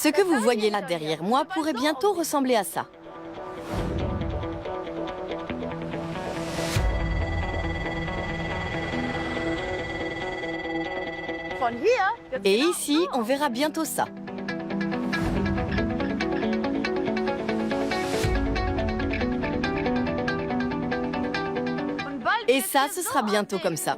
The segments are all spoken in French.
Ce que vous voyez là derrière moi pourrait bientôt ressembler à ça. Et ici, on verra bientôt ça. Et ça, ce sera bientôt comme ça.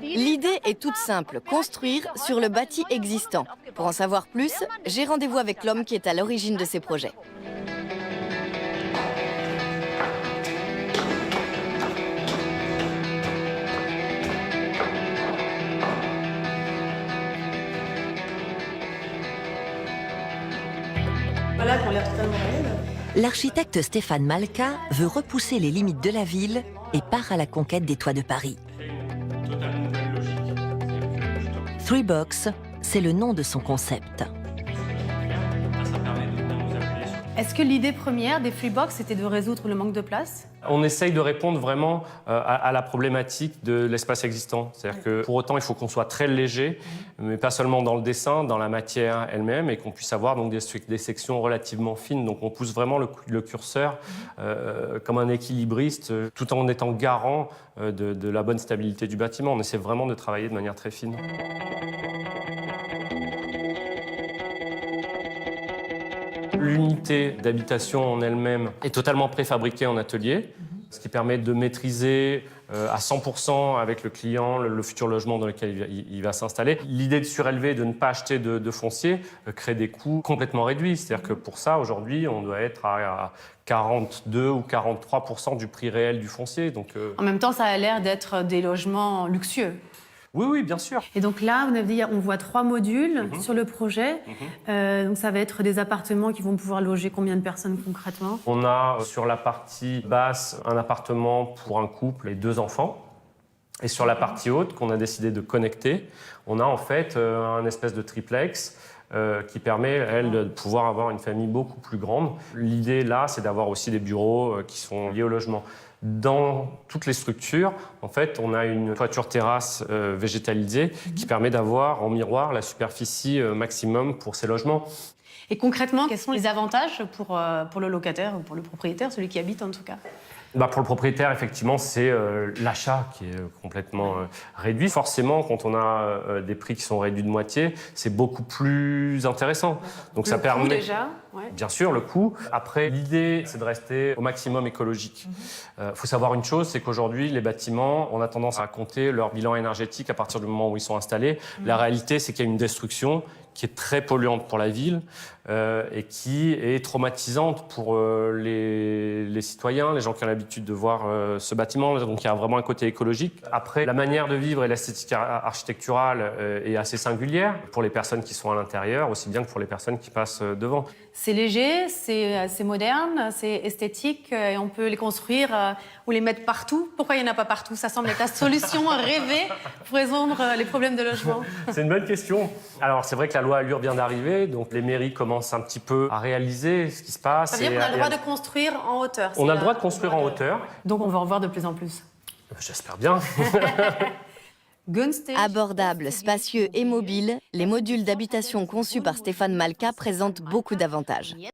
L'idée est toute simple, construire sur le bâti existant. Pour en savoir plus, j'ai rendez-vous avec l'homme qui est à l'origine de ces projets. Voilà, qu'on a l'air totalement réel. L'architecte Stéphane Malka veut repousser les limites de la ville et part à la conquête des toits de Paris. Three Box, c'est le nom de son concept. Est-ce que l'idée première des Free Box c'était de résoudre le manque de place? On essaye de répondre vraiment à la problématique de l'espace existant. C'est-à-dire que pour autant, il faut qu'on soit très léger, mais pas seulement dans le dessin, dans la matière elle-même, et qu'on puisse avoir donc des sections relativement fines. Donc on pousse vraiment le curseur comme un équilibriste, tout en étant garant de la bonne stabilité du bâtiment. On essaie vraiment de travailler de manière très fine. L'unité d'habitation en elle-même est totalement préfabriquée en atelier, ce qui permet de maîtriser à 100% avec le client le futur logement dans lequel il va s'installer. L'idée de surélever, de ne pas acheter de foncier, crée des coûts complètement réduits. C'est-à-dire que pour ça, aujourd'hui, on doit être à 42 ou 43% du prix réel du foncier. Donc, En même temps, ça a l'air d'être des logements luxueux. Oui, oui, bien sûr. Et donc là, vous avez dit, on voit 3 modules sur le projet. Donc ça va être des appartements qui vont pouvoir loger combien de personnes concrètement? On a sur la partie basse un appartement pour un couple et 2 enfants. Et sur la partie haute, qu'on a décidé de connecter, on a en fait un espèce de triplex qui permet, elle, de pouvoir avoir une famille beaucoup plus grande. L'idée, là, c'est d'avoir aussi des bureaux qui sont liés au logement. Dans toutes les structures, en fait, on a une toiture terrasse végétalisée qui permet d'avoir en miroir la superficie maximum pour ces logements. Et concrètement, quels sont les avantages pour le locataire ou pour le propriétaire, celui qui habite en tout cas? Pour le propriétaire, effectivement, c'est l'achat qui est complètement réduit. Forcément, quand on a des prix qui sont réduits de moitié, c'est beaucoup plus intéressant. Donc ça permet déjà, bien sûr le coût. Après, l'idée, c'est de rester au maximum écologique. Faut savoir une chose, c'est qu'aujourd'hui, les bâtiments, on a tendance à compter leur bilan énergétique à partir du moment où ils sont installés. La réalité, c'est qu'il y a une destruction qui est très polluante pour la ville et qui est traumatisante pour les citoyens, les gens qui ont l'habitude de voir ce bâtiment. Donc il y a vraiment un côté écologique. Après, la manière de vivre et l'esthétique architecturale est assez singulière pour les personnes qui sont à l'intérieur, aussi bien que pour les personnes qui passent devant. C'est léger, c'est moderne, c'est esthétique et on peut les construire ou les mettre partout. Pourquoi il n'y en a pas partout? Ça semble être la solution rêvée pour résoudre les problèmes de logement. C'est une bonne question. Alors c'est vrai que la loi Allure vient d'arriver, donc les mairies commencent un petit peu à réaliser ce qui se passe. Ça veut dire qu'on a le droit de construire en hauteur. On a le droit de construire en hauteur. Donc on va en voir de plus en plus. J'espère bien. Abordables, spacieux et mobiles, les modules d'habitation conçus par Stéphane Malka présentent beaucoup d'avantages.